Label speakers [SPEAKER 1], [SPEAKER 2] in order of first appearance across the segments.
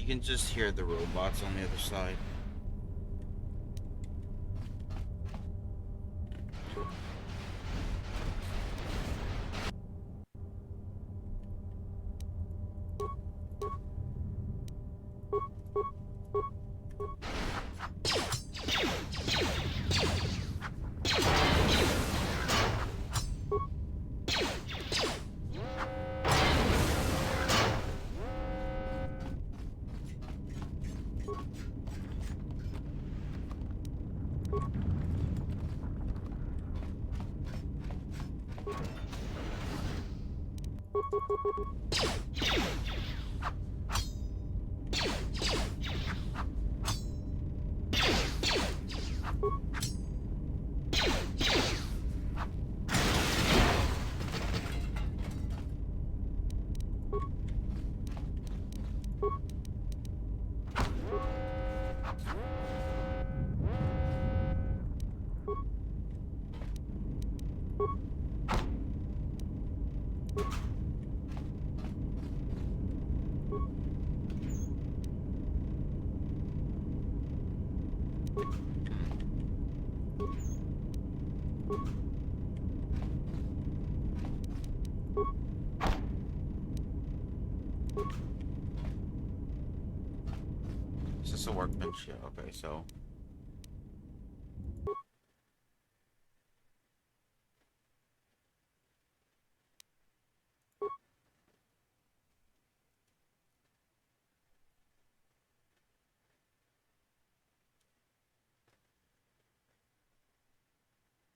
[SPEAKER 1] can just hear the robots on the other side. Is this a workbench? Yeah, okay, so...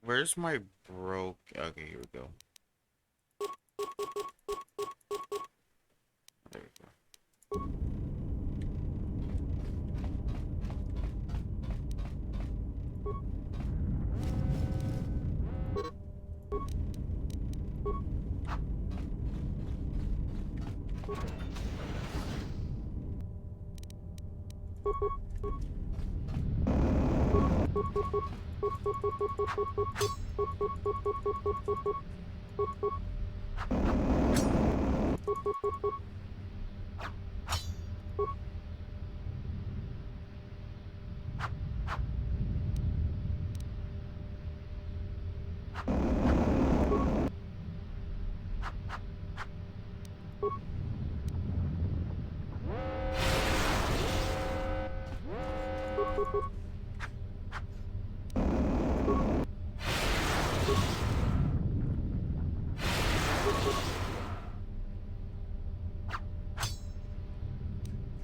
[SPEAKER 1] Where's my broke... Okay, here we go. There we go.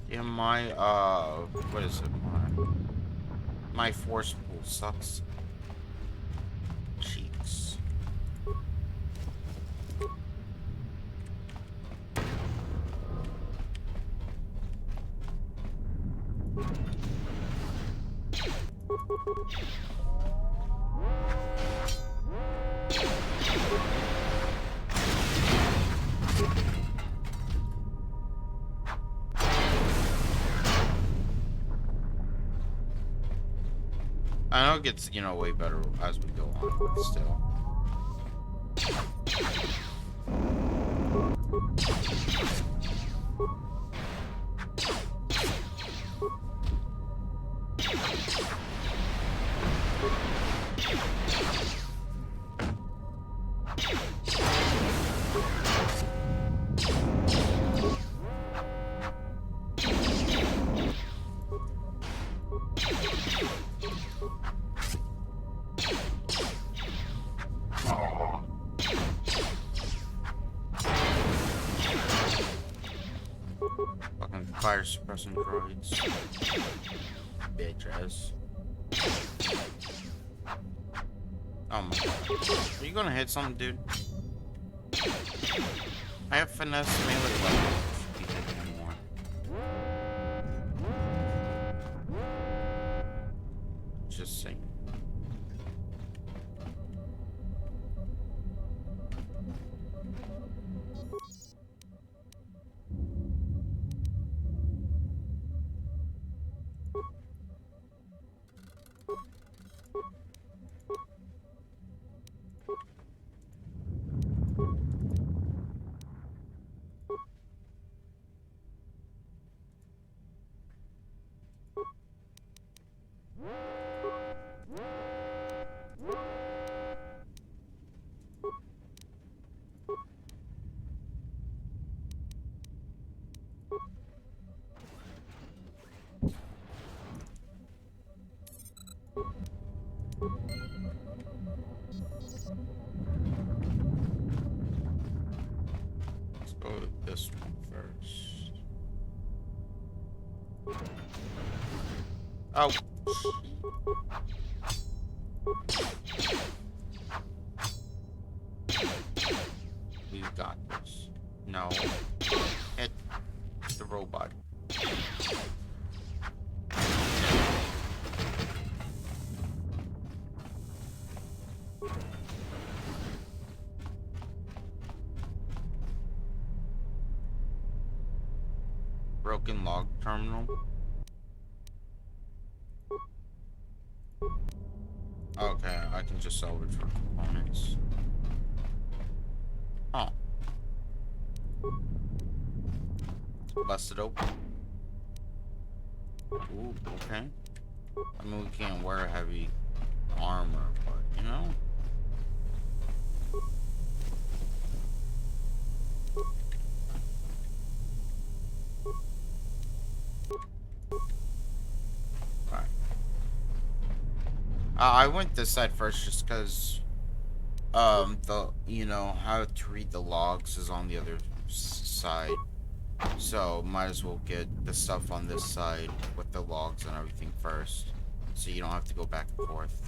[SPEAKER 1] Yeah, my, what is it? My force pool sucks. Cheeks. I know it gets, you know, way better as we go on, but still. Fucking fire suppressing droids. Bitch ass. Oh my god. Are you gonna hit something, dude? I have finesse melee weapon. Should be hitting more. Just saying. Let's go with this one first. Oh. We've got this. No. Hit the robot. Broken log terminal. Okay, I can just salvage for components. Oh. Busted open. Ooh, okay. I mean, we can't wear heavy armor, but, you know. Alright. I went this side first just because, you know, how to read the logs is on the other side. So, might as well get the stuff on this side with the logs and everything first. So you don't have to go back and forth.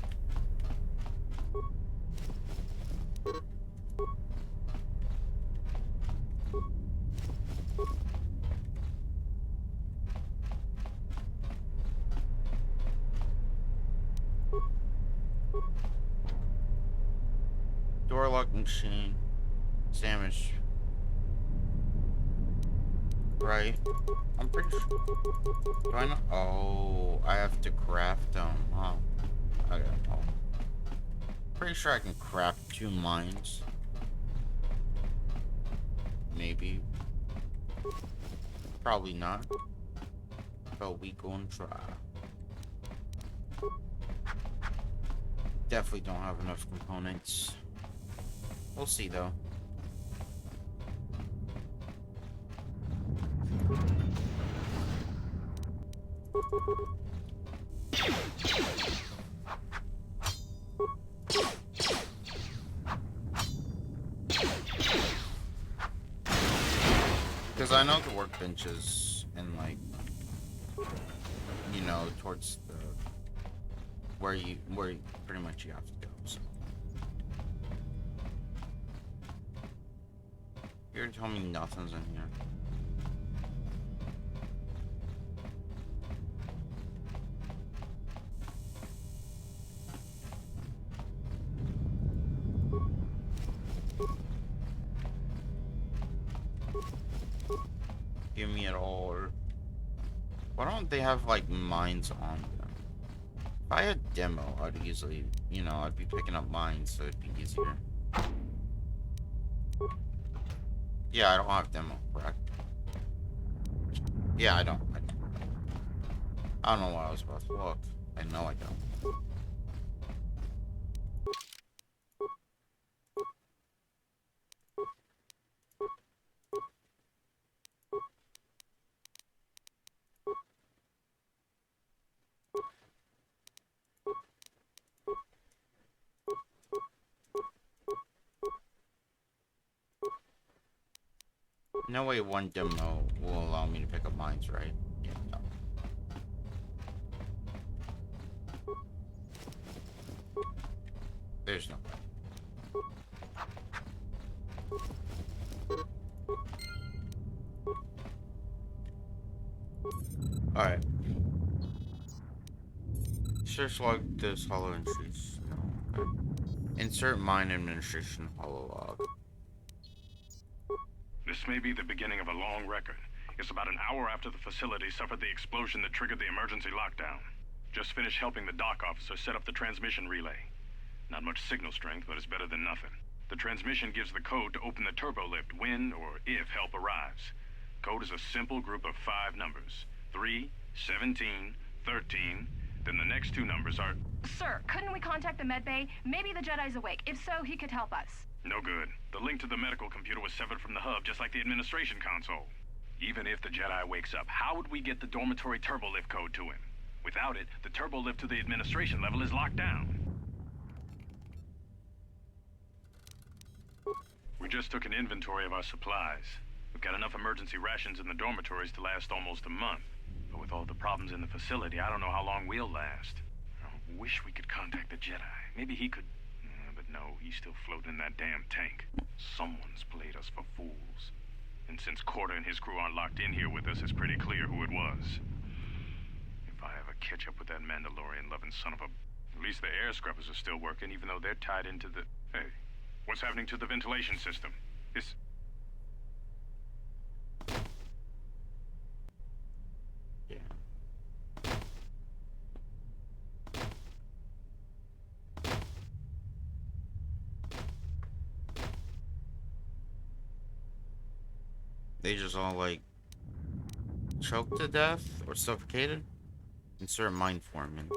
[SPEAKER 1] Door lock machine. Sandwich. Right? I'm pretty sure. Do I not? Oh, I have to craft them, huh? Okay. Oh. Pretty sure I can craft 2 mines. Maybe. Probably not. But we gonna try. Definitely don't have enough components. We'll see though. Because I know the workbenches and like, you know, towards the where you pretty much you have to go. So you're telling me nothing's in here. Give me it all. Why don't they have like mines on them? If I had demo, I'd easily, you know, I'd be picking up mines, so it'd be easier. Yeah, I don't have demo, correct? Yeah, I don't. I don't know what I was about to look. I know I don't. No way one demo will allow me to pick up mines, right? Yeah, no. There's no way. Alright. Search log this hollow entries. No. Okay. Insert mine administration hollow log.
[SPEAKER 2] This may be the beginning of a long record. It's about an hour after the facility suffered the explosion that triggered the emergency lockdown. Just finished helping the dock officer set up the transmission relay. Not much signal strength, but it's better than nothing. The transmission gives the code to open the turbo lift when or if help arrives. Code is a simple group of 5 numbers. 3, 17, 13, then the next 2 numbers are...
[SPEAKER 3] Sir, couldn't we contact the medbay? Maybe the Jedi's awake. If so, he could help us.
[SPEAKER 2] No good. The link to the medical computer was severed from the hub, just like the administration console. Even if the Jedi wakes up, how would we get the dormitory turbolift code to him? Without it, the turbolift to the administration level is locked down. We just took an inventory of our supplies. We've got enough emergency rations in the dormitories to last almost a month. But with all the problems in the facility, I don't know how long we'll last. I wish we could contact the Jedi. Maybe he could... But no, he's still floating in that damn tank. Someone's played us for fools. And since Corder and his crew aren't locked in here with us, it's pretty clear who it was. If I ever catch up with that Mandalorian-loving son of a... At least the air scrubbers are still working, even though they're tied into the... Hey, what's happening to the ventilation system? This...
[SPEAKER 1] Yeah. They just all like choked to death or suffocated? Insert mind forming.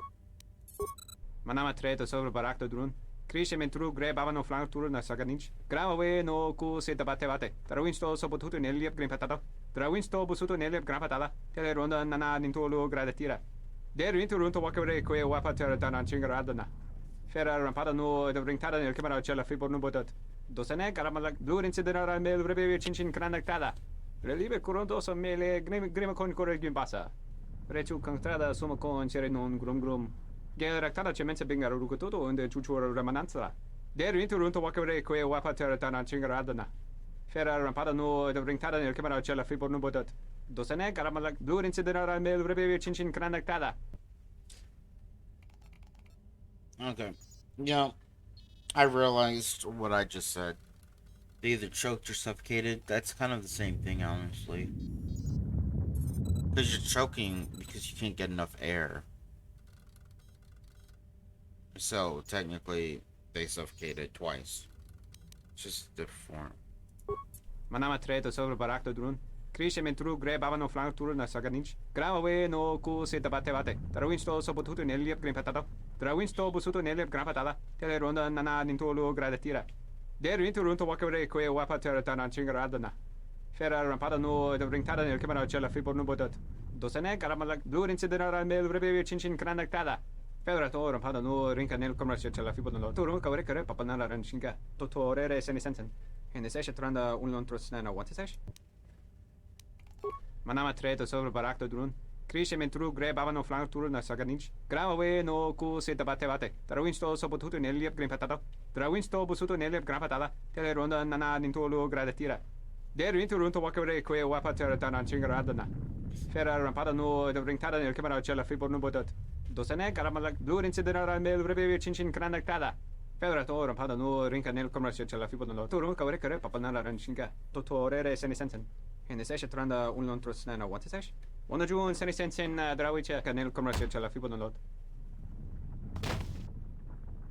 [SPEAKER 4] Manama treto sobre barakto drun. Krishe mentru gre bavano flank tur na saganich. Grave no ku se tabate bate. Trawinsto so potuto neliep grim patata. Trawinsto busuto neliep gram patala. Tele ronda nana nintolo gradatira. Der winter runto wakere ko e wapatera dana chingaradana. Fera rampada no de ringtada nel camera cella fibor no botat. Dosene garamala blur incidera mel rebe chinchin kranaktada. Relive coronto so mele grima con corre gimbasa. Rechu contrada sumo con cere non grum. Geraktada cemense bingaro rukototo und chuchura remananza. Der winter runto wakere ko e wapatera dana chingaradana. Fera rampada no de ringtada nel camera cella fibor no botat. Dosene garamala blur incidera mel rebe chinchin kranaktada.
[SPEAKER 1] Okay. Yeah. I realized what I just said. They either choked or suffocated. That's kind of the same thing, honestly. Because you're choking because you can't get enough air. So, technically, they suffocated twice. It's just different form.
[SPEAKER 4] Manama treto sobre barakto drun. Krishe mentru gre bavano flank tur na saganich. Grave no ku se tabate bate. Trawinsto so potuto neliep grim patata. Trawinsto busuto neliep gram patala. Tele ronda nana nintolo gradatira. Der winter runto wakere ko e wapatera dana chingaradana. Fera rampada no de ringtada nel camera cella fibor no botat. Dosene garamala blur incidera mel rebe chinchin kranaktada. Fera to rampada no rinka nel camera cella fibor no. Turu kawre kare papanala ranchinga. Totorere seni sensen. En esesha tranda un lontrosnana what is esh? Manama treto sobre barakto drun. Krishe mentru gre bavano flank tur na saganich. Grave no ku se tabate bate. Trawinsto so potuto neliep grim patata. Trawinsto busuto neliep gram patala. Tele ronda nana nintolo gradatira. Der winter runto wakere ko e wapatera dana chingaradana. Fera rampada no de ringtada nel camera cella fibor no botat. Dosene garamala blur incidera mel rebe chinchin kranaktada. Fera to rampada no rinka nel camera cella fibor no. Turu kawre kare papanala ranchinga. Totorere seni sensen. En esesha tranda un lontrosnana what is esh? Ona jun seni sensen drawiche kanel commercial cella fibor no.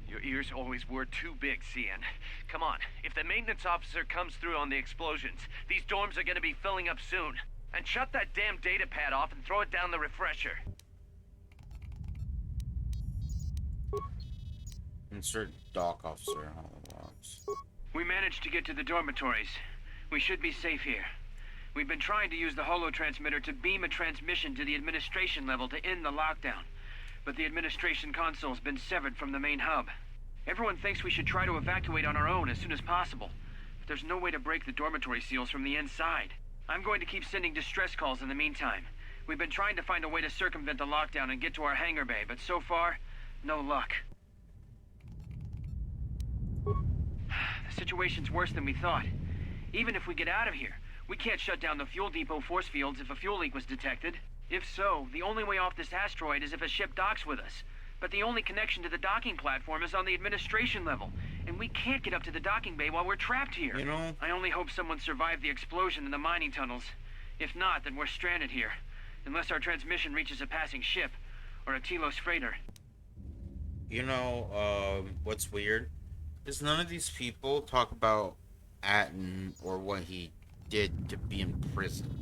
[SPEAKER 5] Your ears always were too big, CN. Come on, if the maintenance officer comes through on the explosions, these dorms are gonna be filling up soon. And shut that damn data pad off and throw it down the refresher.
[SPEAKER 1] Insert dock officer logs.
[SPEAKER 6] We managed to get to the dormitories. We should be safe here. We've been trying to use the holo-transmitter to beam a transmission to the administration level to end the lockdown. But the administration console's been severed from the main hub. Everyone thinks we should try to evacuate on our own as soon as possible. But there's no way to break the dormitory seals from the inside. I'm going to keep sending distress calls in the meantime. We've been trying to find a way to circumvent the lockdown and get to our hangar bay, but so far, no luck. The situation's worse than we thought. Even if we get out of here, we can't shut down the fuel depot force fields if a fuel leak was detected. If so, the only way off this asteroid is if a ship docks with us. But the only connection to the docking platform is on the administration level, and we can't get up to the docking bay while we're trapped here.
[SPEAKER 1] You know?
[SPEAKER 6] I only hope someone survived the explosion in the mining tunnels. If not, then we're stranded here. Unless our transmission reaches a passing ship, or a Telos freighter.
[SPEAKER 1] You know, what's weird? Is none of these people talk about Atten or what he did to be imprisoned.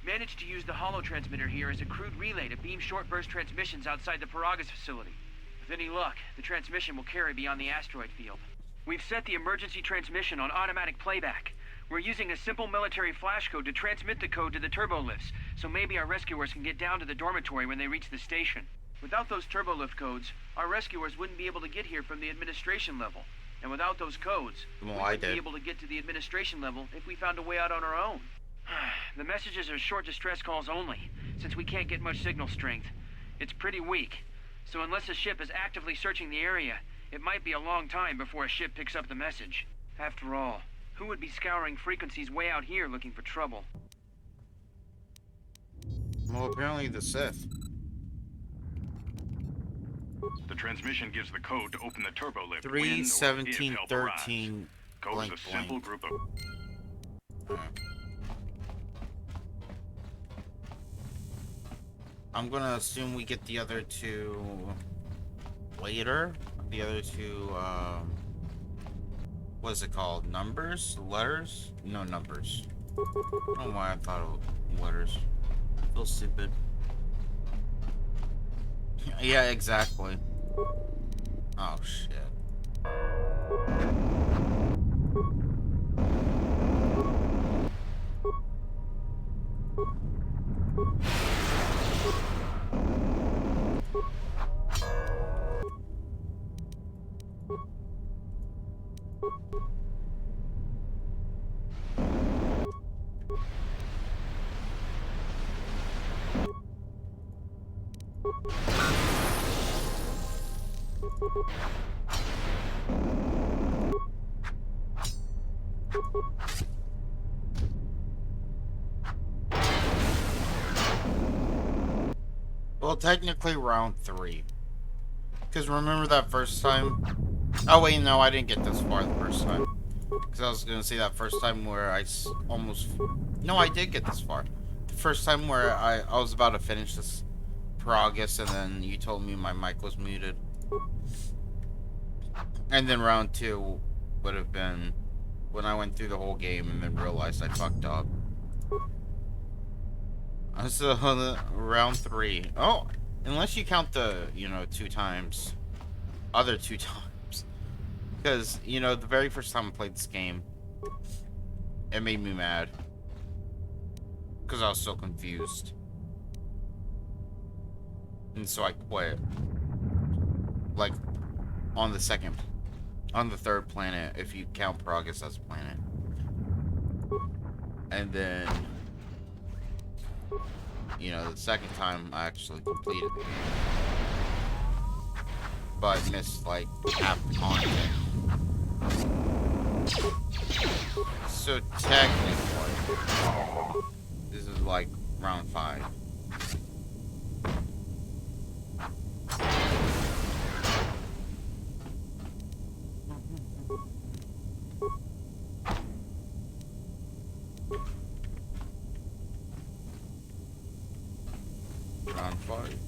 [SPEAKER 6] Managed to use the holo-transmitter here as a crude relay to beam short-burst transmissions outside the Paragas facility. With any luck, the transmission will carry beyond the asteroid field. We've set the emergency transmission on automatic playback. We're using a simple military flash code to transmit the code to the turbolifts, so maybe our rescuers can get down to the dormitory when they reach the station. Without those turbolift codes, our rescuers wouldn't be able to get here from the administration level. And without those codes,
[SPEAKER 1] Well,
[SPEAKER 6] we
[SPEAKER 1] I
[SPEAKER 6] wouldn't be
[SPEAKER 1] did.
[SPEAKER 6] able to get to the administration level if we found a way out on our own. The messages are short distress calls only, since we can't get much signal strength. It's pretty weak. So unless a ship is actively searching the area, it might be a long time before a ship picks up the message. After all, who would be scouring frequencies way out here looking for trouble?
[SPEAKER 1] Well, apparently the Sith.
[SPEAKER 2] The transmission gives the code to open the turbo lift. when or if
[SPEAKER 1] 317
[SPEAKER 2] help arrives.
[SPEAKER 1] 13
[SPEAKER 2] Code
[SPEAKER 1] blank
[SPEAKER 2] is a simple
[SPEAKER 1] blank.
[SPEAKER 2] group of...
[SPEAKER 1] I'm gonna assume we get the other two later. The other two, what is it called? Numbers? Letters? No, numbers. I don't know why I thought of letters. I feel stupid. Yeah, exactly. Oh, shit. Well, technically round 3. Because remember that first time? Oh, wait, no, I didn't get this far the first time. Because I was going to say that first time where I almost... No, I did get this far. The first time where I was about to finish this progress, and then you told me my mic was muted. And then round 2 would have been when I went through the whole game and then realized I fucked up. So, round 3. Oh, unless you count the, 2 times. Other 2 times. Because, the very first time I played this game, it made me mad. Because I was so confused. And so I quit. Like, on the third planet, if you count Progress as a planet. And then... the second time I actually completed it. But missed, like, half the content. So, technically, this is, like, round 5. Round 5.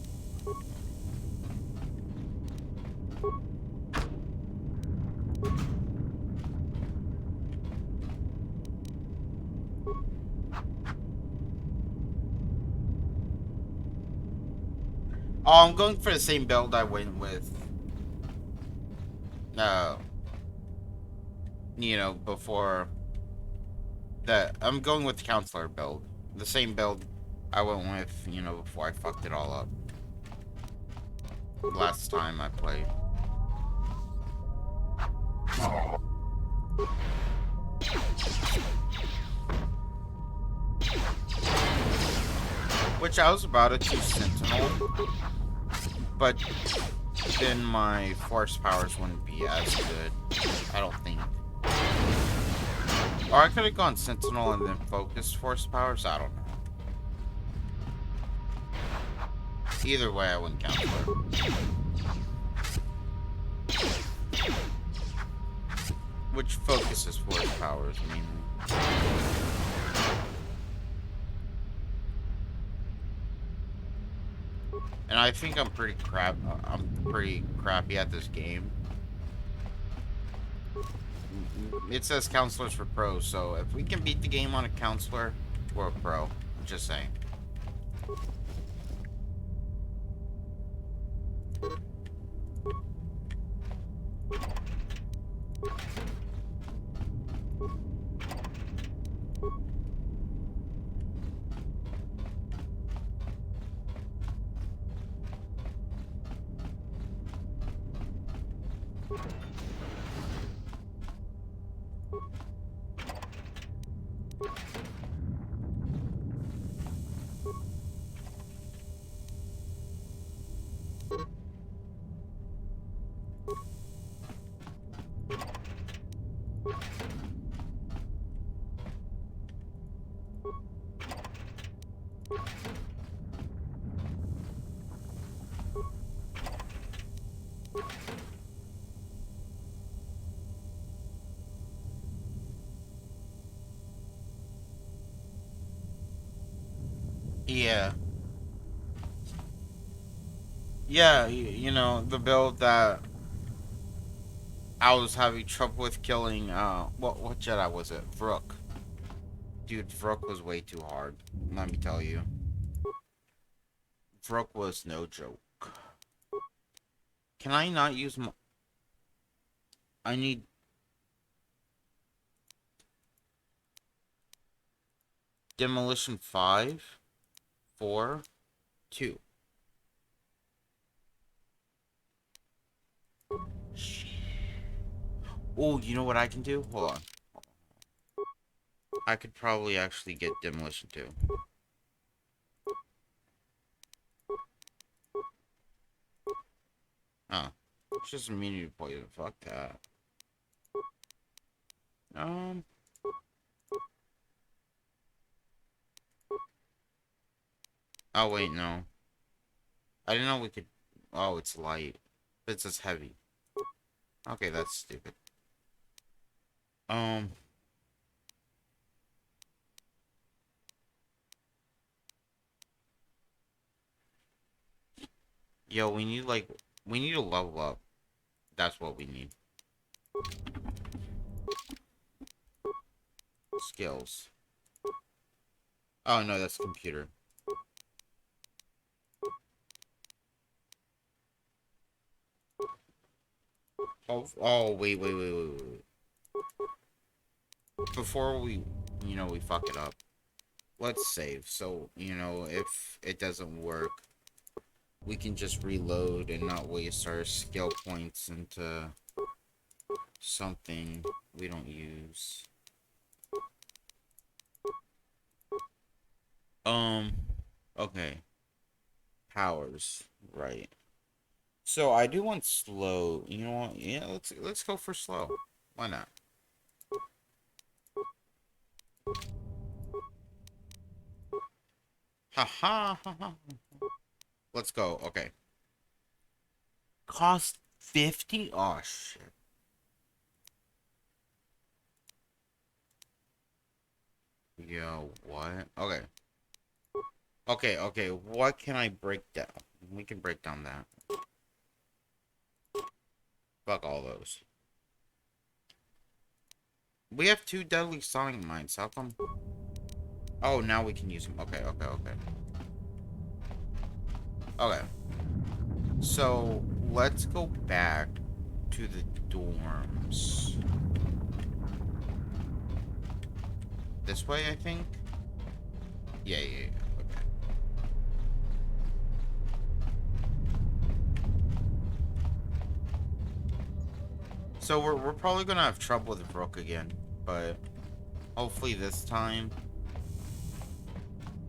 [SPEAKER 1] Oh, I'm going for the same build I went with. Before that. I'm going with the counselor build. The same build I went with, before I fucked it all up. Last time I played. Which I was about to choose Sentinel. But then my force powers wouldn't be as good. I don't think. Or I could have gone Sentinel and then focused force powers. I don't know. Either way, I wouldn't count for it. Which focuses force powers, mainly. And I think I'm pretty crappy at this game. It says counselors for pros, so if we can beat the game on a counselor, we're a pro. I'm just saying. Yeah. Yeah, you know, the build that I was having trouble with killing, what Jedi was it? Vrook. Dude, Vrook was way too hard. Let me tell you. Vrook was no joke. Can I not use my... I need... Demolition 5? 4? 2. Shit. Oh, you know what I can do? Hold on. I could probably actually get Demolition 2. Oh. It's just immunity poison. Fuck that. Oh, wait, no. I didn't know we could... Oh, it's light. But it says heavy. Okay, that's stupid. Yo, we need, like... We need to level up. That's what we need. Skills. Oh, no, that's computer. Oh, wait. Before we, we fuck it up. Let's save. So, if it doesn't work, we can just reload and not waste our skill points into something we don't use. Okay. Powers, right. So I do want slow. You know what? Yeah, let's go for slow. Why not? Ha ha ha ha. Let's go. Okay. Cost 50? Oh shit. Yo, what? Okay. Okay, what can I break down? We can break down that. Fuck all those. We have 2 deadly sonic mines. How come? Oh, now we can use them. Okay. Okay. So, let's go back to the dorms. This way, I think? Yeah. Okay. So, we're probably gonna have trouble with Vrook again, but hopefully this time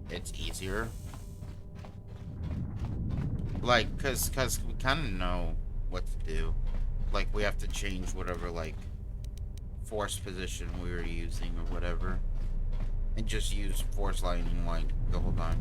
[SPEAKER 1] it's easier. Like, cause we kind of know what to do. Like, we have to change whatever, like, force position we were using or whatever. And just use force lightning, like, the whole time.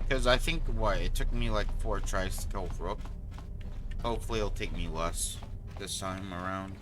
[SPEAKER 1] Because I think, it took me like 4 tries to kill Vrook. Hopefully it'll take me less this time around.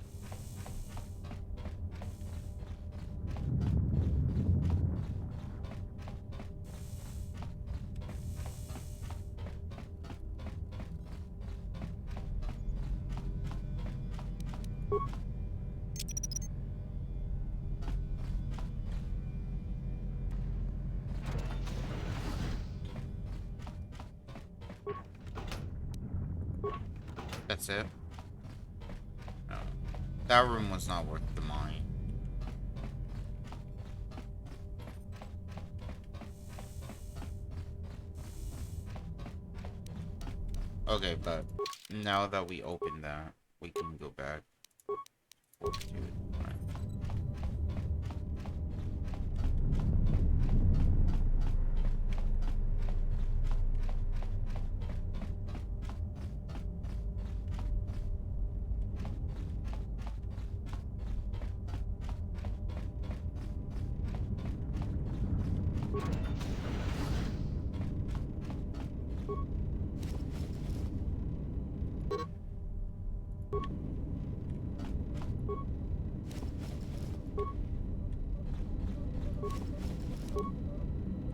[SPEAKER 1] That's it? No. That room was not worth the mine. Okay, but now that we opened that, we can go back to it. Right.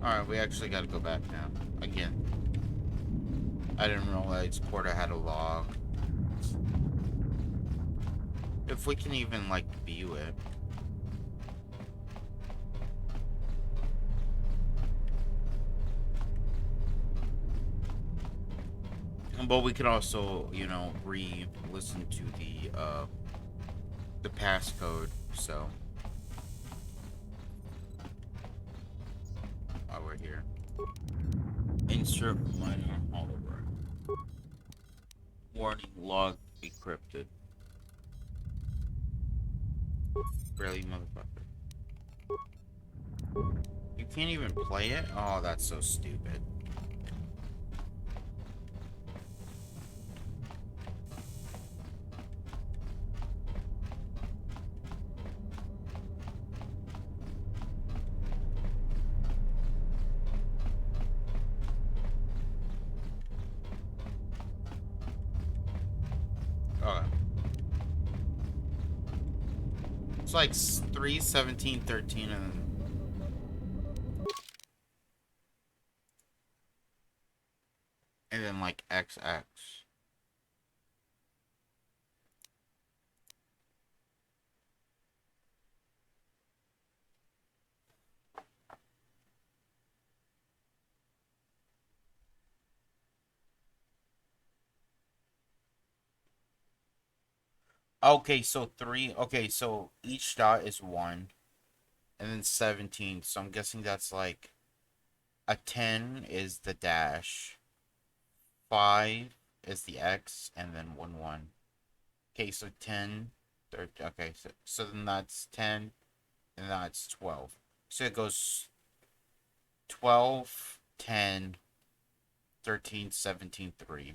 [SPEAKER 1] Alright, we actually gotta go back now. Again. I didn't realize Porta had a log. If we can even, like, view it. But we could also, you know, re-listen to the passcode, so. While we're here. Insert minor hologram. Warning, log decrypted. Really, motherfucker. You can't even play it? Oh, that's so stupid. Okay. It's like 3, 17, 13, and then like XX. Okay, so 3. Okay, so each dot is 1. And then 17. So I'm guessing that's like a 10 is the dash. 5 is the X. And then 1, 1. Okay, so 10. 13, okay, so then that's 10. And that's 12. So it goes 12, 10, 13, 17, 3.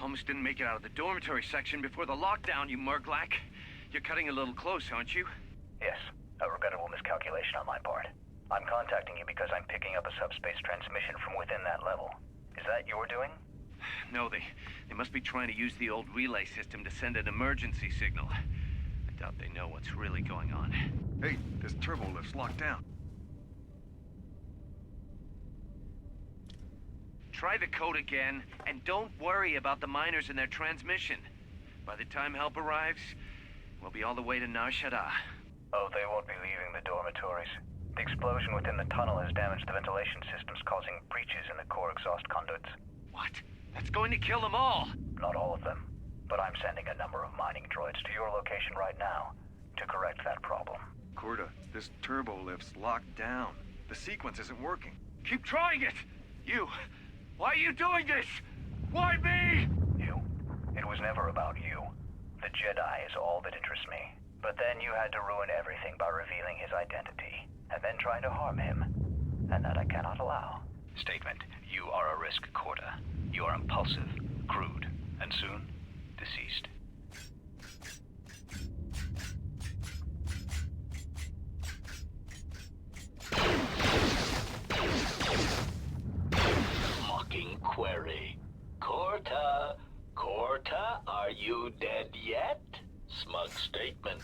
[SPEAKER 5] Almost didn't make it out of the dormitory section before the lockdown, you murglak. You're cutting a little close, aren't you?
[SPEAKER 7] Yes, a regrettable miscalculation on my part. I'm contacting you because I'm picking up a subspace transmission from within that level. Is that your doing?
[SPEAKER 5] No, they must be trying to use the old relay system to send an emergency signal. I doubt they know what's really going on.
[SPEAKER 2] Hey, this turbo lift's locked down.
[SPEAKER 5] Try the code again, and don't worry about the miners and their transmission. By the time help arrives, we'll be all the way to Nar Shaddaa.
[SPEAKER 7] Oh, they won't be leaving the dormitories. The explosion within the tunnel has damaged the ventilation systems, causing breaches in the core exhaust conduits.
[SPEAKER 5] What? That's going to kill them all!
[SPEAKER 7] Not all of them, but I'm sending a number of mining droids to your location right now to correct that problem.
[SPEAKER 2] Corda, this turbo lift's locked down. The sequence isn't working.
[SPEAKER 5] Keep trying it! You! Why are you doing this? Why me?
[SPEAKER 7] You. It was never about you. The Jedi is all that interests me. But then you had to ruin everything by revealing his identity, and then trying to harm him. And that I cannot allow. Statement. You are a risk, Corda. You are impulsive, crude, and soon, deceased.
[SPEAKER 8] Mocking query. Corta, are you dead yet? Smug statement.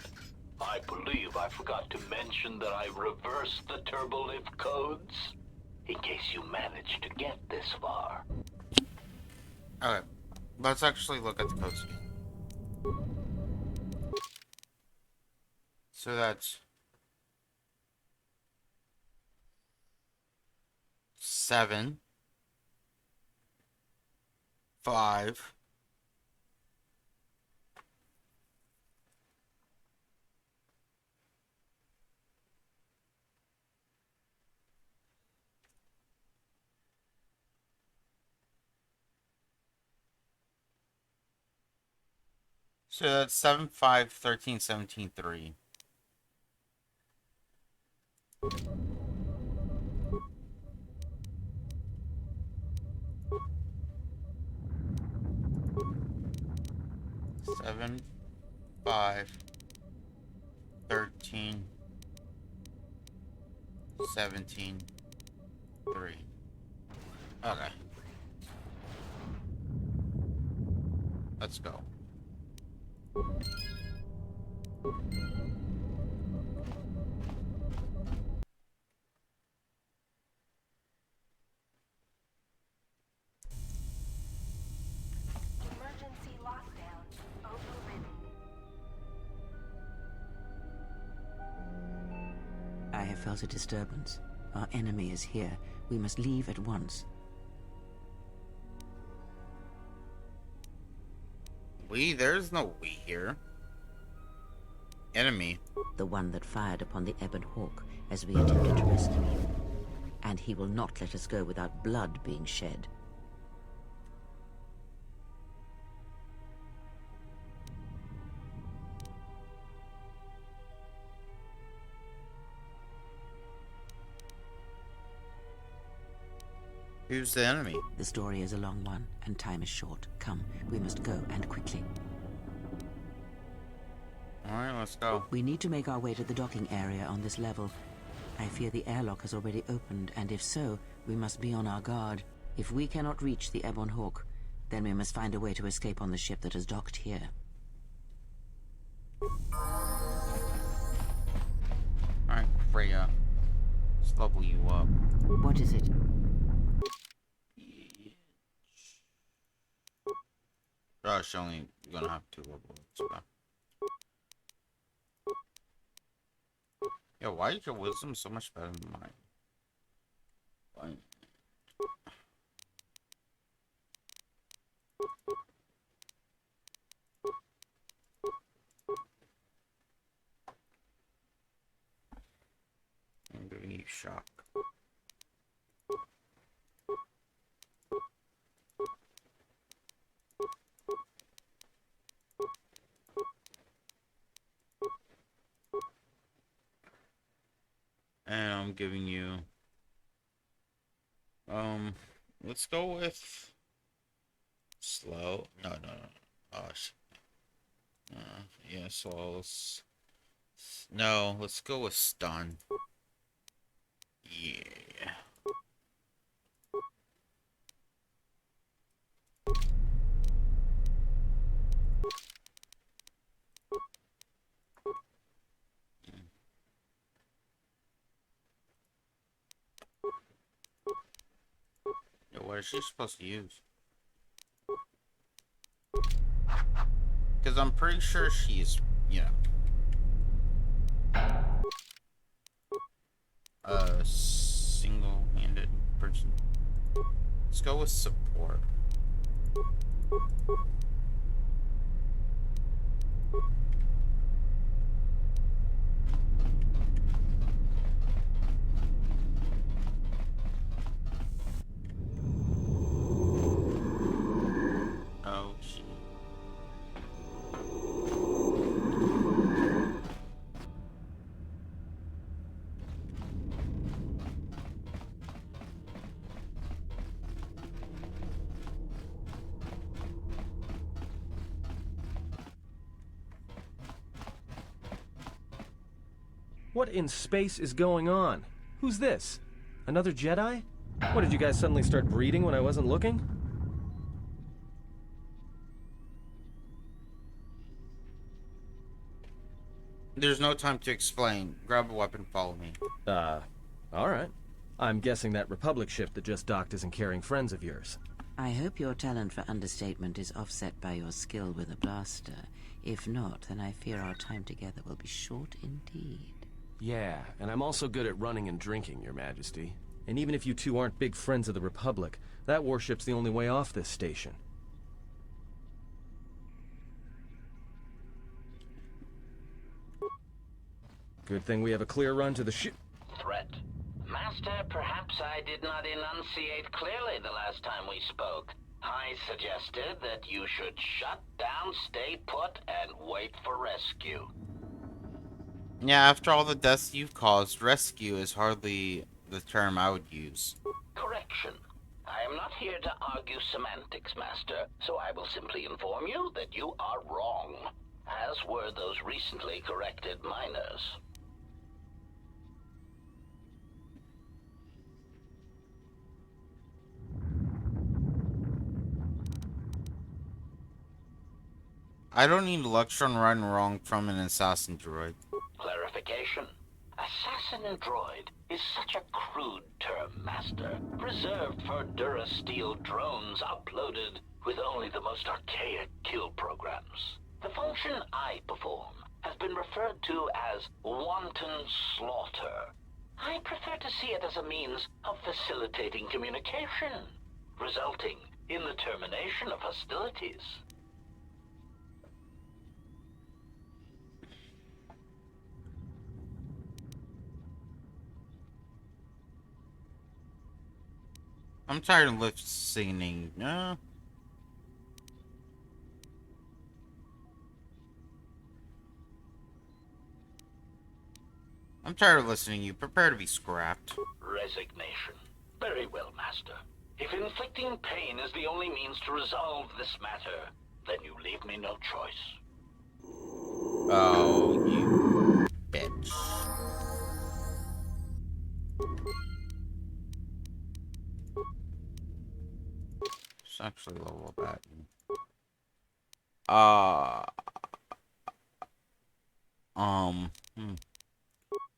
[SPEAKER 8] I believe I forgot to mention that I reversed the turbolift codes. In case you managed to get this far.
[SPEAKER 1] Okay, let's actually look at the code scheme. So that's 7, 5, so that's 7, 5, 13, 17, 3. Seven, 5, 13, 17, 3. Okay. Let's go.
[SPEAKER 9] Emergency lockdown overridden.
[SPEAKER 10] I have felt a disturbance. Our enemy is here. We must leave at once.
[SPEAKER 1] We? There's no we here. Enemy.
[SPEAKER 10] The one that fired upon the Ebon Hawk as we attempted to rescue him. And he will not let us go without blood being shed.
[SPEAKER 1] Who's the enemy?
[SPEAKER 10] The story is a long one, and time is short. Come, we must go, and quickly.
[SPEAKER 1] Alright, let's go.
[SPEAKER 10] We need to make our way to the docking area on this level. I fear the airlock has already opened, and if so, we must be on our guard. If we cannot reach the Ebon Hawk, then we must find a way to escape on the ship that has docked here.
[SPEAKER 1] Alright, Freya. Let's level you up.
[SPEAKER 10] What is it?
[SPEAKER 1] Gosh, only gonna have 2 levels. So. Yo, why is your wisdom so much better than mine? Why? I'm giving you shock. And I'm giving you, let's go with slow. No. Oh, yeah, slow. No, let's go with stun. Yeah. What is she supposed to use? Because I'm pretty sure she's, a single-handed person. Let's go with support.
[SPEAKER 11] What in space is going on? Who's this? Another Jedi? What, did you guys suddenly start breeding when I wasn't looking?
[SPEAKER 1] There's no time to explain. Grab a weapon, follow me.
[SPEAKER 11] Alright. I'm guessing that Republic ship that just docked isn't carrying friends of yours.
[SPEAKER 10] I hope your talent for understatement is offset by your skill with a blaster. If not, then I fear our time together will be short indeed.
[SPEAKER 11] Yeah, and I'm also good at running and drinking, Your Majesty. And even if you two aren't big friends of the Republic, that warship's the only way off this station. Good thing we have a clear run to the ship.
[SPEAKER 8] Threat. Master, perhaps I did not enunciate clearly the last time we spoke. I suggested that you should shut down, stay put, and wait for rescue.
[SPEAKER 1] Yeah, after all the deaths you've caused, rescue is hardly the term I would use.
[SPEAKER 8] Correction. I am not here to argue semantics, Master, so I will simply inform you that you are wrong, as were those recently corrected miners.
[SPEAKER 1] I don't need a lecture on right and wrong from an assassin droid.
[SPEAKER 8] Clarification. Assassin droid is such a crude term, Master, reserved for Durasteel drones uploaded with only the most archaic kill programs. The function I perform has been referred to as wanton slaughter. I prefer to see it as a means of facilitating communication, resulting in the termination of hostilities.
[SPEAKER 1] I'm tired of listening. I'm tired of listening. You prepare to be scrapped.
[SPEAKER 8] Resignation. Very well, Master. If inflicting pain is the only means to resolve this matter, then you leave me no choice.
[SPEAKER 1] Oh, you bitch. Let's actually level up that.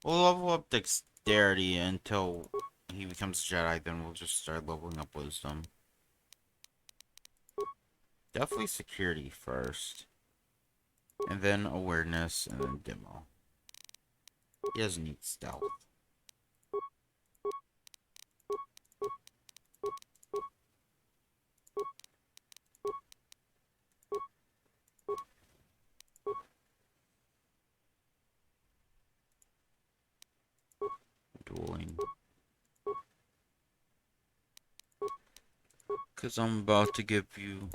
[SPEAKER 1] We'll level up dexterity until he becomes a Jedi, then we'll just start leveling up wisdom. Definitely security first. And then awareness, and then demo. He doesn't need stealth. Dueling. Cause I'm about to give you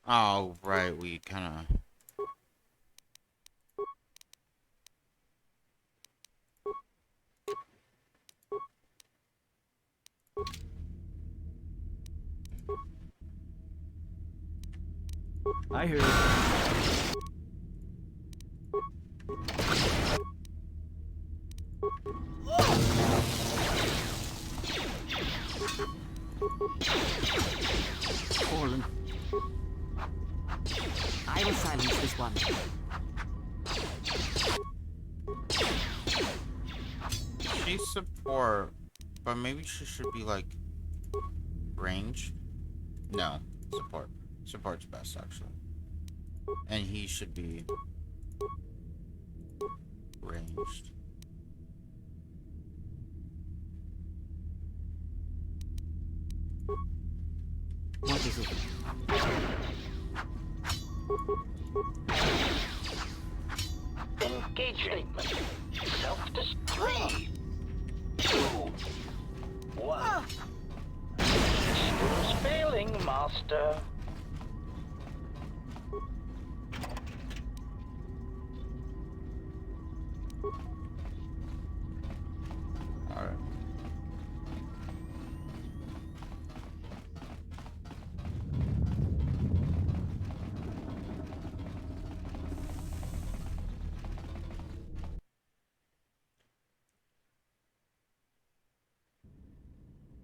[SPEAKER 1] oh, right, we kinda...
[SPEAKER 4] I hear you.
[SPEAKER 10] Fallen. I will silence this one.
[SPEAKER 1] She's support, but maybe she should be like range. No, support. Support's best actually, and he should be ranged.
[SPEAKER 10] What is it?
[SPEAKER 8] Engage statement. Self-destruct. 3, 2, 1. Systems failing, Master.
[SPEAKER 1] Alright.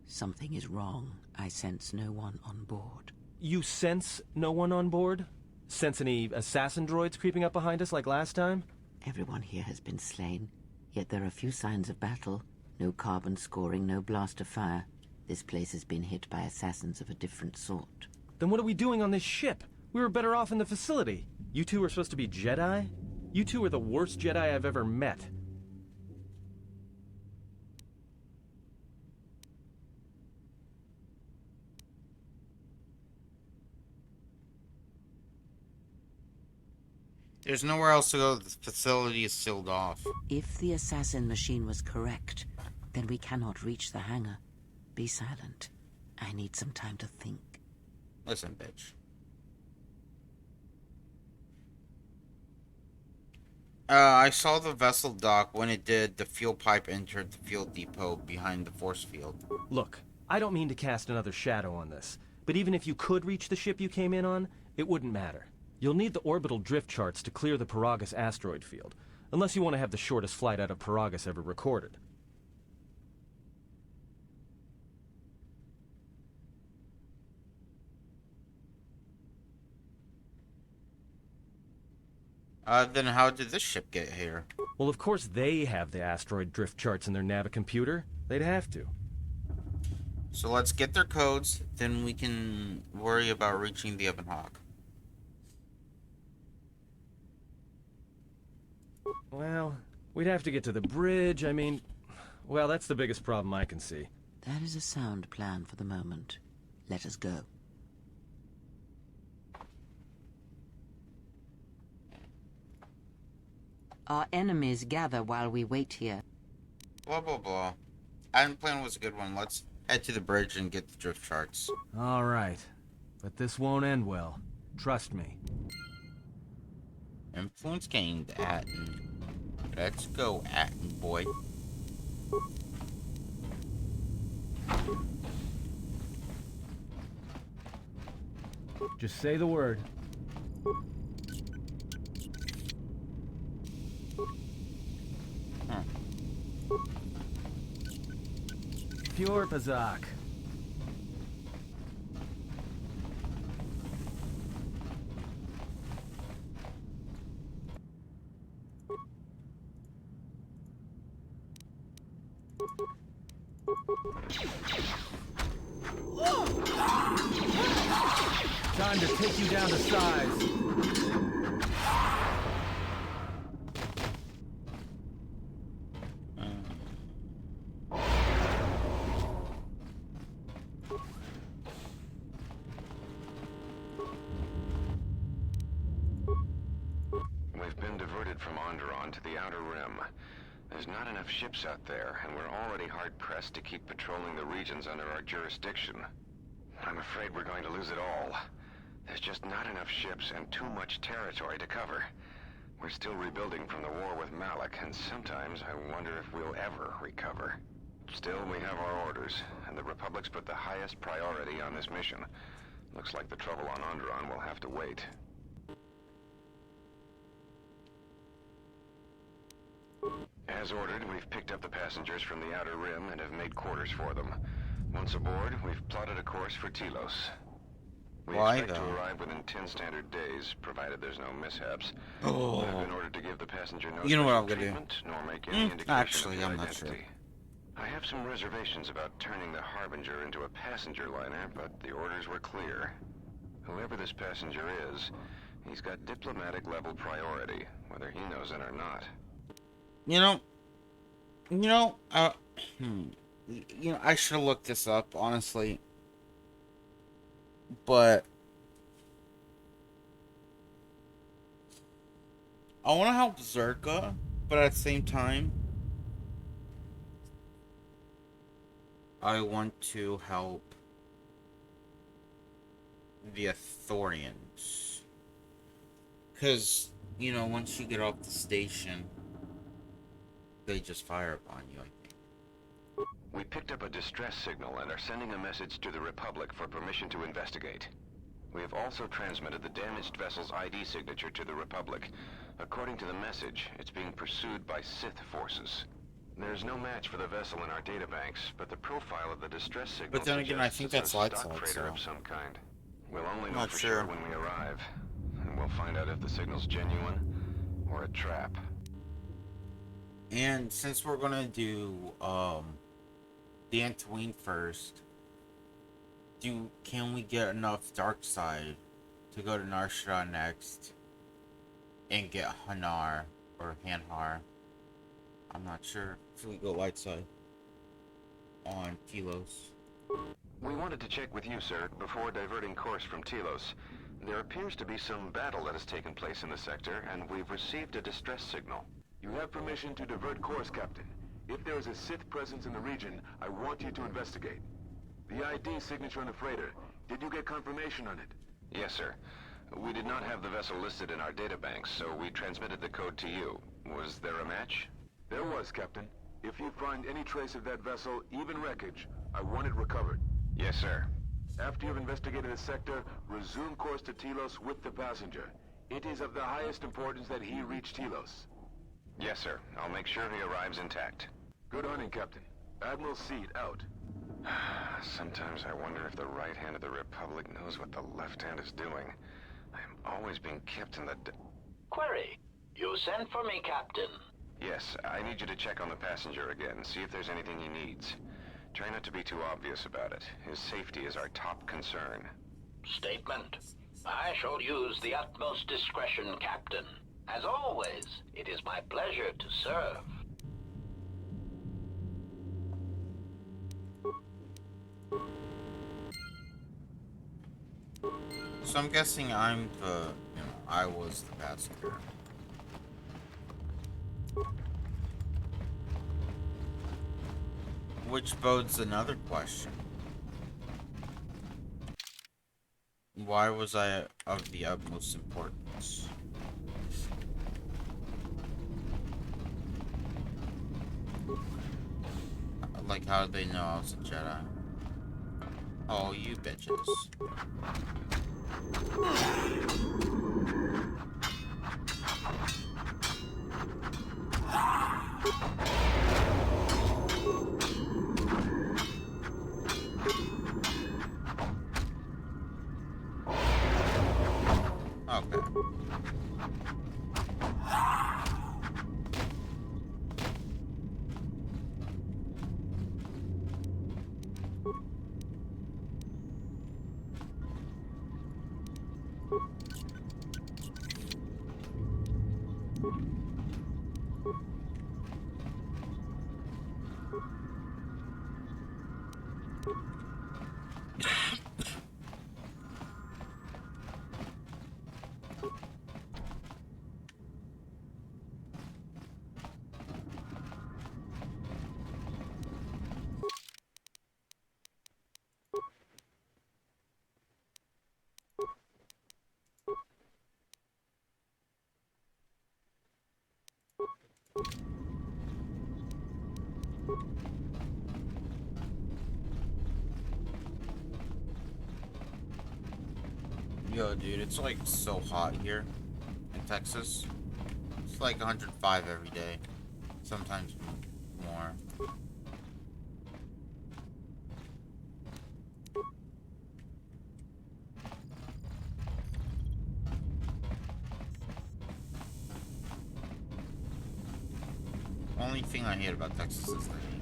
[SPEAKER 10] Something is wrong. I sense no one on board.
[SPEAKER 11] You sense no one on board? Sense any assassin droids creeping up behind us like last time?
[SPEAKER 10] Everyone here has been slain, yet there are few signs of battle. No carbon scoring, no blast of fire. This place has been hit by assassins of a different sort.
[SPEAKER 11] Then what are we doing on this ship? We were better off in the facility. You two are supposed to be Jedi? You two are the worst Jedi I've ever met.
[SPEAKER 1] There's nowhere else to go. The facility is sealed off.
[SPEAKER 10] If the assassin machine was correct, then we cannot reach the hangar. Be silent. I need some time to think.
[SPEAKER 1] Listen, bitch. I saw the vessel dock. When it did, the fuel pipe entered the fuel depot behind the force field.
[SPEAKER 11] Look, I don't mean to cast another shadow on this, but even if you could reach the ship you came in on, it wouldn't matter. You'll need the orbital drift charts to clear the Paragus asteroid field, unless you want to have the shortest flight out of Paragus ever recorded.
[SPEAKER 1] Then how did this ship get here?
[SPEAKER 11] Well, of course they have the asteroid drift charts in their Navicomputer. They'd have to.
[SPEAKER 1] So let's get their codes, then we can worry about reaching the Ebon Hawk.
[SPEAKER 11] Well, we'd have to get to the bridge. I mean, well, that's the biggest problem I can see.
[SPEAKER 10] That is a sound plan for the moment. Let us go. Our enemies gather while we wait here.
[SPEAKER 1] Blah, blah, blah. Iron plan was a good one. Let's head to the bridge and get the drift charts.
[SPEAKER 11] All right. But this won't end well. Trust me.
[SPEAKER 1] Influence gained, Atten. Let's go, Atten boy.
[SPEAKER 11] Just say the word. Pure Pazak. Time to take you down to size.
[SPEAKER 12] We've been diverted from Onderon to the Outer Rim. There's not enough ships out there, and we're already hard-pressed to keep patrolling the regions under our jurisdiction. I'm afraid we're going to lose it all. There's just not enough ships and too much territory to cover. We're still rebuilding from the war with Malik, and sometimes I wonder if we'll ever recover. Still, we have our orders, and the Republic's put the highest priority on this mission. Looks like the trouble on Onderon will have to wait. As ordered, we've picked up the passengers from the Outer Rim and have made quarters for them. Once aboard, we've plotted a course for Telos. We expect to arrive within 10 standard days, provided there's no mishaps.
[SPEAKER 1] Oh.
[SPEAKER 12] I've been ordered to give the passenger no
[SPEAKER 1] You know what I'm
[SPEAKER 12] special
[SPEAKER 1] gonna do.
[SPEAKER 12] treatment, nor make any indication
[SPEAKER 1] Actually,
[SPEAKER 12] of
[SPEAKER 1] I'm
[SPEAKER 12] his
[SPEAKER 1] not
[SPEAKER 12] identity.
[SPEAKER 1] sure.
[SPEAKER 12] I have some reservations about turning the Harbinger into a passenger liner, but the orders were clear. Whoever this passenger is, he's got diplomatic level priority, whether he knows it or not.
[SPEAKER 1] I should have looked this up, honestly. But I want to help Zerka, but at the same time, I want to help the Ithorians. Because, once you get off the station, they just fire upon you, I think.
[SPEAKER 12] We picked up a distress signal and are sending a message to the Republic for permission to investigate. We have also transmitted the damaged vessel's ID signature to the Republic. According to the message, it's being pursued by Sith forces. There's no match for the vessel in our databanks, but the profile of the distress signal
[SPEAKER 1] But then again, I think that's light
[SPEAKER 12] stock
[SPEAKER 1] side,
[SPEAKER 12] freighter
[SPEAKER 1] so.
[SPEAKER 12] of some kind. We'll only know
[SPEAKER 1] Not
[SPEAKER 12] for
[SPEAKER 1] sure.
[SPEAKER 12] sure when we arrive, and we'll find out if the signal's genuine or a trap.
[SPEAKER 1] And since we're gonna do Dantooine first, can we get enough dark side to go to Nar Shaddaa next and get Hanar or Hanhar? I'm not sure if we go light side on Telos.
[SPEAKER 12] We wanted to check with you, sir, before diverting course from Telos. There appears to be some battle that has taken place in the sector, and we've received a distress signal.
[SPEAKER 13] You have permission to divert course, Captain. If there is a Sith presence in the region, I want you to investigate. The ID signature on the freighter, Did you get confirmation on it?
[SPEAKER 12] Yes, sir. We did not have the vessel listed in our databanks, so we transmitted the code to you. Was there a match?
[SPEAKER 13] There was, Captain. If you find any trace of that vessel, even wreckage, I want it recovered.
[SPEAKER 12] Yes, sir.
[SPEAKER 13] After you've investigated the sector, resume course to Telos with the passenger. It is of the highest importance that he reach Telos.
[SPEAKER 12] Yes, sir. I'll make sure he arrives intact.
[SPEAKER 13] Good hunting, Captain. Admiral Seed, out.
[SPEAKER 12] Sometimes I wonder if the right hand of the Republic knows what the left hand is doing. I am always being kept in the...
[SPEAKER 8] Query. You sent for me, Captain.
[SPEAKER 12] Yes, I need you to check on the passenger again, see if there's anything he needs. Try not to be too obvious about it. His safety is our top concern.
[SPEAKER 8] Statement. I shall use the utmost discretion, Captain. As always, it is my pleasure to serve.
[SPEAKER 1] So I'm guessing I'm the, I was the passenger. Which bodes another question. Why was I of the utmost importance? Like, how did they know I was a Jedi? Oh, you bitches. Okay. Yo, dude, it's like so hot here in Texas. It's like 105 every day, sometimes more. Only thing I hate about Texas is the heat.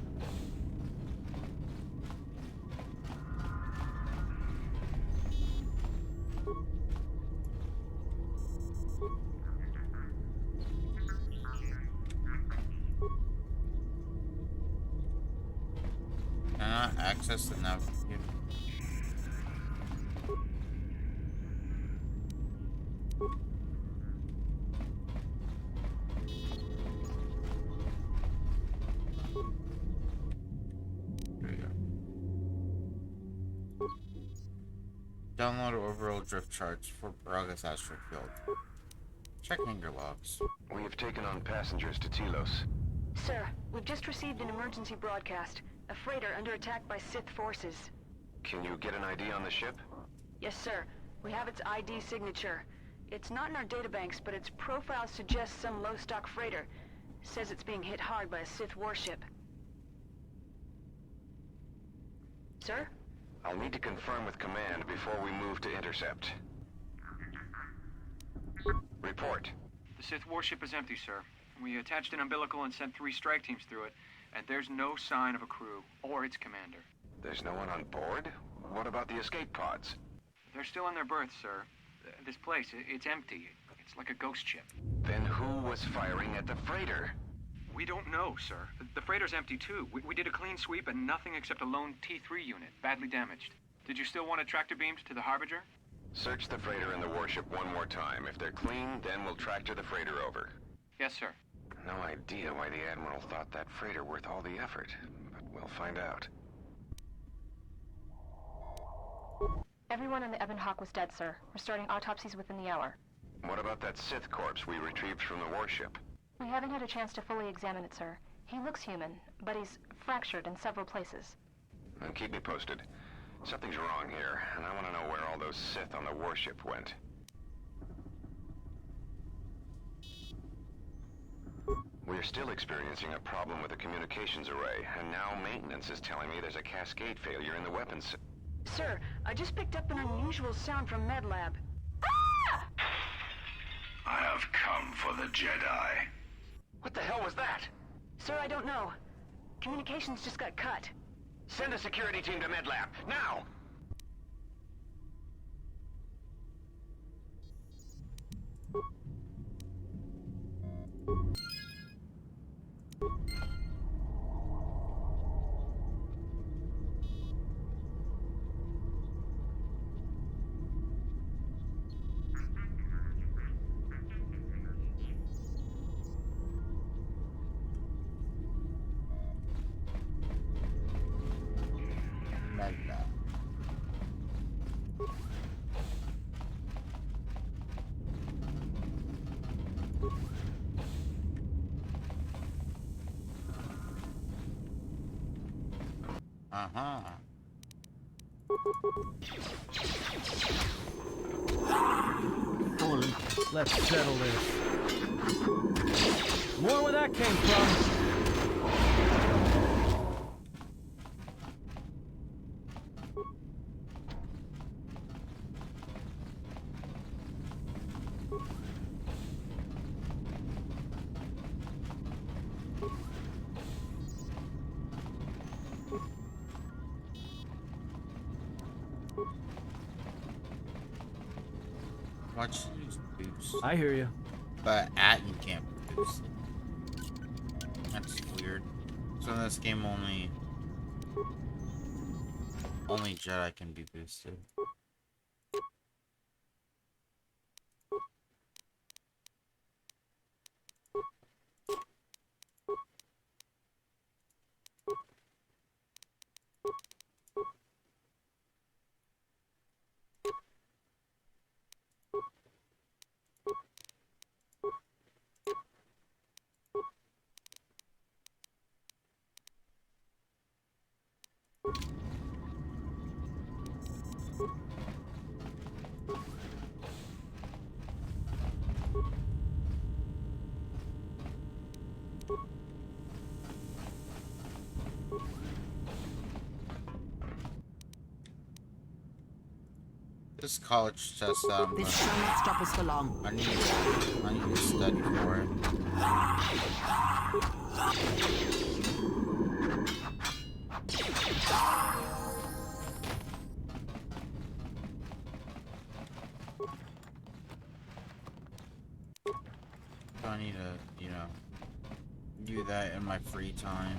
[SPEAKER 1] Can I access the nav here? There we go. Download orbital drift charts for Paragus asteroid field. Check hangar logs.
[SPEAKER 12] We have taken on passengers to Telos.
[SPEAKER 14] Sir, we've just received an emergency broadcast. A freighter under attack by Sith forces.
[SPEAKER 12] Can you get an ID on the ship?
[SPEAKER 14] Yes, sir. We have its ID signature. It's not in our databanks, but its profile suggests some low-stock freighter. Says it's being hit hard by a Sith warship. Sir?
[SPEAKER 12] I'll need to confirm with command before we move to intercept. Report.
[SPEAKER 6] The Sith warship is empty, sir. We attached an umbilical and sent 3 strike teams through it, and there's no sign of a crew or its commander.
[SPEAKER 12] There's no one on board? What about the escape pods?
[SPEAKER 6] They're still in their berths, sir. This place, it's empty. It's like a ghost ship.
[SPEAKER 12] Then who was firing at the freighter?
[SPEAKER 6] We don't know, sir. The freighter's empty, too. We did a clean sweep and nothing except a lone T3 unit, badly damaged. Did you still want it tractor beamed to the Harbinger?
[SPEAKER 12] Search the freighter and the warship one more time. If they're clean, then we'll tractor the freighter over.
[SPEAKER 6] Yes, sir.
[SPEAKER 12] No idea why the Admiral thought that freighter worth all the effort, but we'll find out.
[SPEAKER 3] Everyone in the Ebon Hawk was dead, sir. We're starting autopsies within the hour.
[SPEAKER 12] What about that Sith corpse we retrieved from the warship?
[SPEAKER 3] We haven't had a chance to fully examine it, sir. He looks human, but he's fractured in several places.
[SPEAKER 12] And keep me posted. Something's wrong here, and I want to know where all those Sith on the warship went. We're still experiencing a problem with the communications array, and now maintenance is telling me there's a cascade failure in the weapons.
[SPEAKER 14] Sir, I just picked up an unusual sound from MedLab.
[SPEAKER 15] I have come for the Jedi.
[SPEAKER 5] What the hell was that?
[SPEAKER 14] Sir, I don't know. Communications just got cut.
[SPEAKER 5] Send a security team to MedLab, now!
[SPEAKER 10] Fallen.
[SPEAKER 11] Let's settle this. More where that came from.
[SPEAKER 1] Watch these boots.
[SPEAKER 11] I hear you.
[SPEAKER 1] But Atten can't boost it. That's weird. So in this game only Jedi can be boosted. This college test that I'm
[SPEAKER 10] This shall not stop us for long.
[SPEAKER 1] I need to study for it. So I need to, do that in my free time.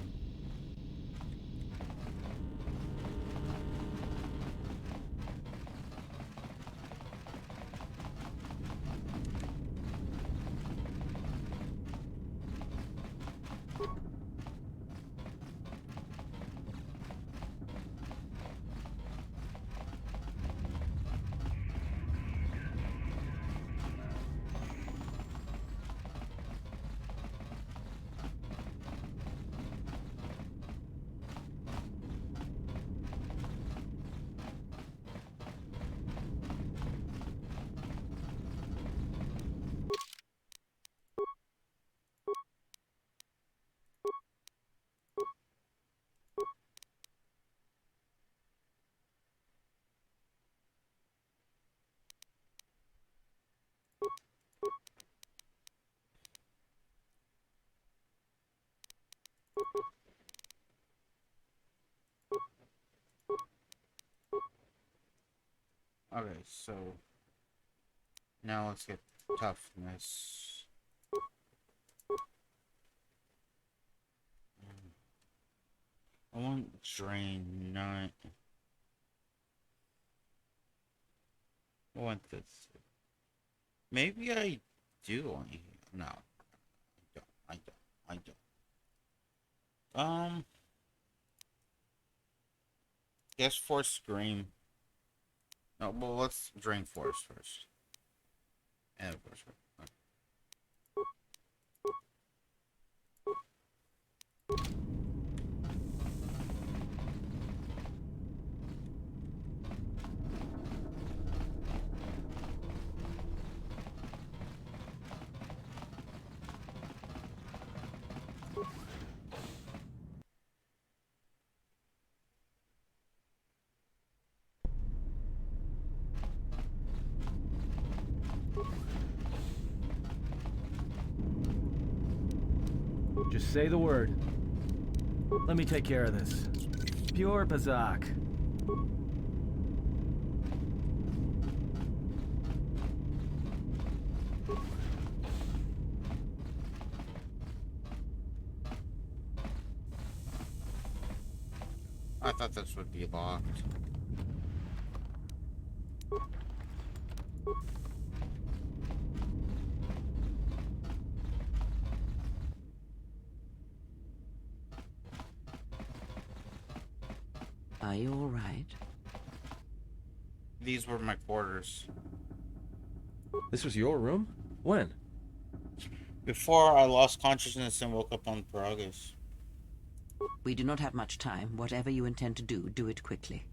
[SPEAKER 1] Okay, so now let's get toughness. I want drain, not. I want this. Maybe I do only. No, I don't. Guess for Scream. No, well, let's drain forest first. And of course,
[SPEAKER 11] Just say the word. Let me take care of this. Pure Bazak.
[SPEAKER 1] I thought this would be locked.
[SPEAKER 10] Are you all right?
[SPEAKER 1] These were my quarters.
[SPEAKER 11] This was your room? When?
[SPEAKER 1] Before I lost consciousness and woke up on Paragus.
[SPEAKER 10] We do not have much time. Whatever you intend to do, do it quickly.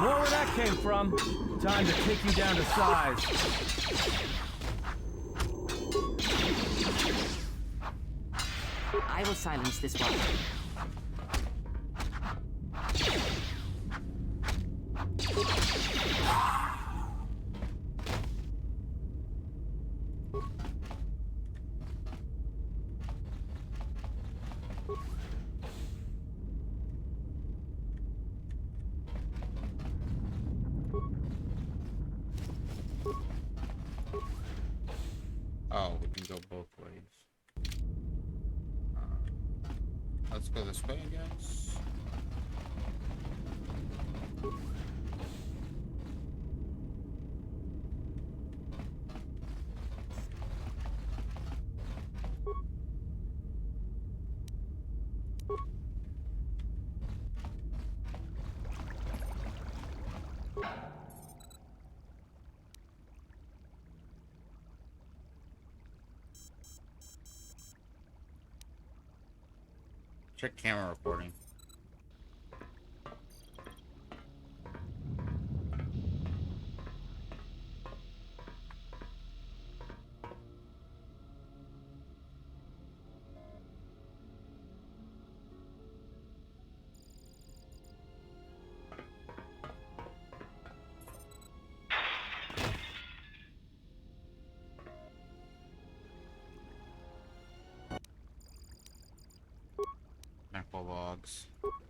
[SPEAKER 11] More where that came from. Time to take you down to size.
[SPEAKER 10] I will silence this one.
[SPEAKER 1] Oh, we can go both ways. Let's go this way, I guess. Check camera recording. Macro logs.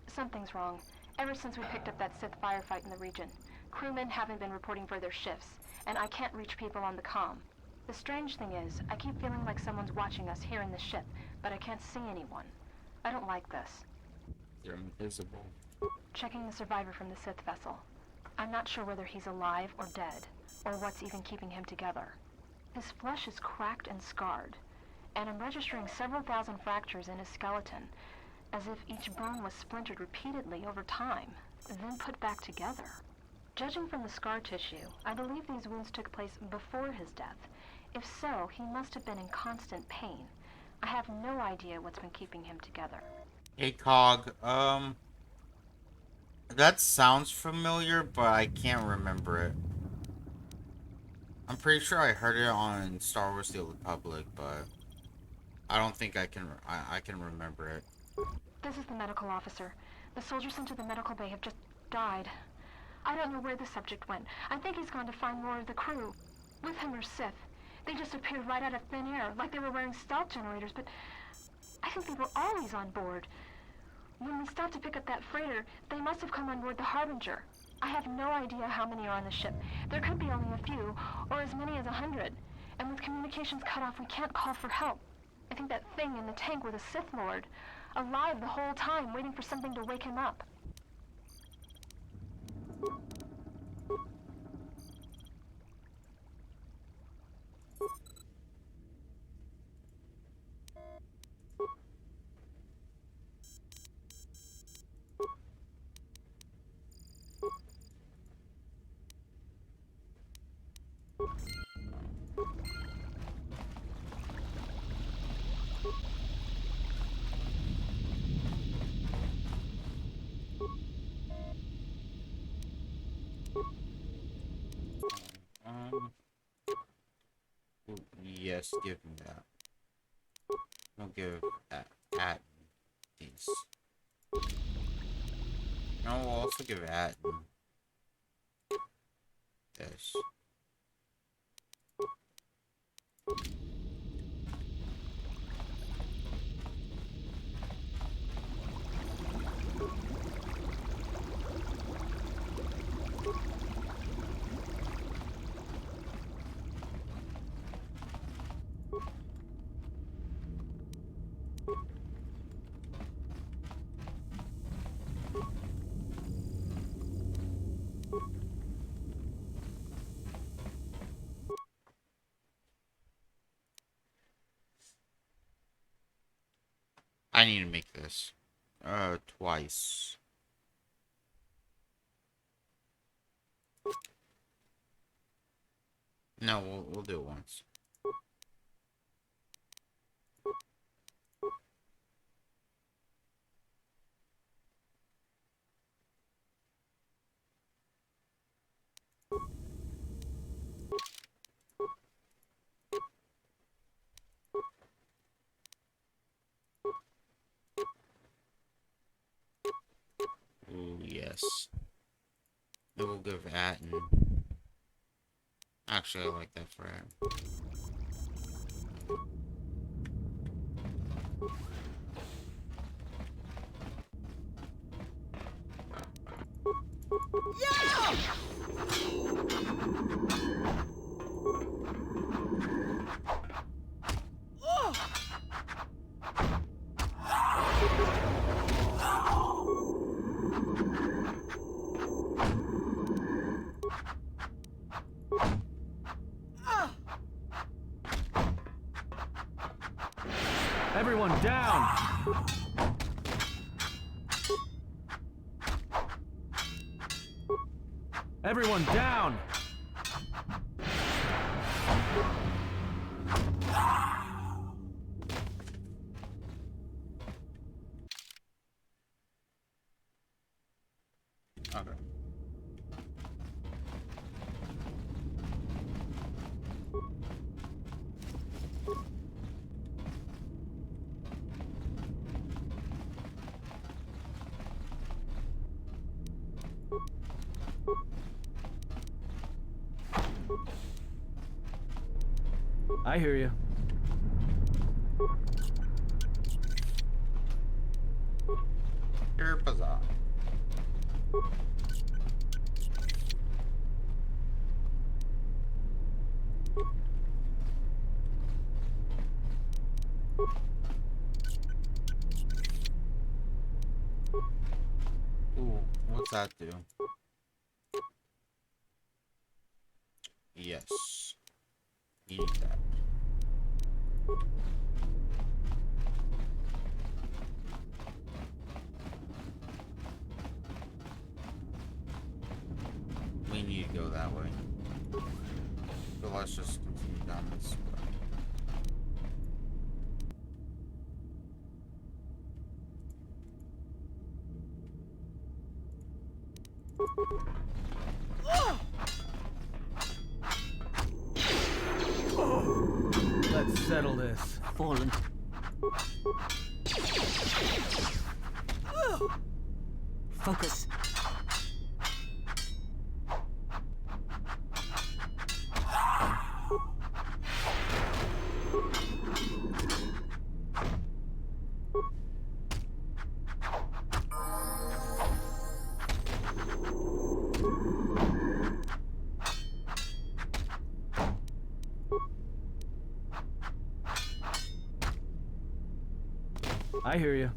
[SPEAKER 3] Something's wrong. Ever since we picked up that Sith firefight in the region, crewmen haven't been reporting for their shifts, and I can't reach people on the comm. The strange thing is, I keep feeling like someone's watching us here in the ship, but I can't see anyone. I don't like this.
[SPEAKER 1] You're invisible.
[SPEAKER 3] Checking the survivor from the Sith vessel. I'm not sure whether he's alive or dead, or what's even keeping him together. His flesh is cracked and scarred, and I'm registering several thousand fractures in his skeleton, as if each bone was splintered repeatedly over time, then put back together. Judging from the scar tissue, I believe these wounds took place before his death. If so, he must have been in constant pain. I have no idea what's been keeping him together.
[SPEAKER 1] Hey, Cog, that sounds familiar, but I can't remember it. I'm pretty sure I heard it on Star Wars: The Old Republic, but I don't think I can remember it.
[SPEAKER 3] This is the medical officer. The soldiers sent to the medical bay have just died. I don't know where the subject went. I think he's gone to find more of the crew. With him or Sith. They just appeared right out of thin air, like they were wearing stealth generators, but I think they were always on board. When we stopped to pick up that freighter, they must have come on board the Harbinger. I have no idea how many are on the ship. There could be only a few, or as many as 100. And with communications cut off, we can't call for help. I think that thing in the tank was a Sith Lord, alive the whole time, waiting for something to wake him up.
[SPEAKER 1] Yes, give me that. I'll give at these. I'll also give at this. I need to make this. Twice. No, we'll do it once. Ooh, yes. It will give Atten. Actually, I like that for Atten.
[SPEAKER 11] Everyone down! Everyone down!
[SPEAKER 1] Okay.
[SPEAKER 11] I hear you.
[SPEAKER 1] You're bizarre. Ooh, what's that do? Yes. Need that. We need to go that way. So let's just continue down this way.
[SPEAKER 11] Let's settle this.
[SPEAKER 10] Fallen. Focus.
[SPEAKER 11] I hear you.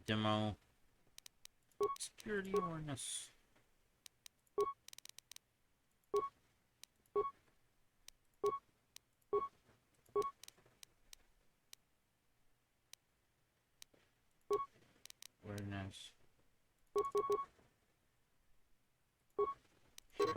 [SPEAKER 1] Demo. Security awareness. Very nice. Cheers.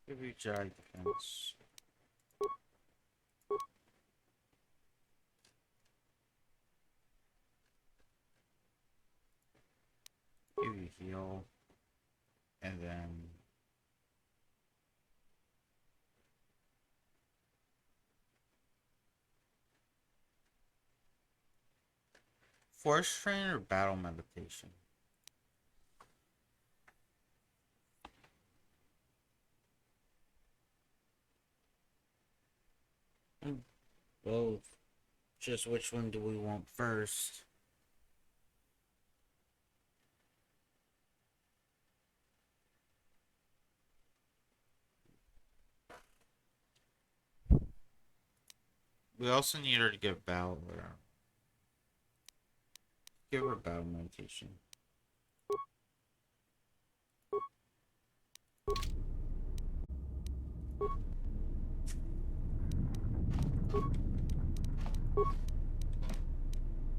[SPEAKER 1] Give you Jedi defense. Give you heal. And then Force train or battle meditation? Both. Just which one do we want first? We also need her to get battle. Give her battle meditation.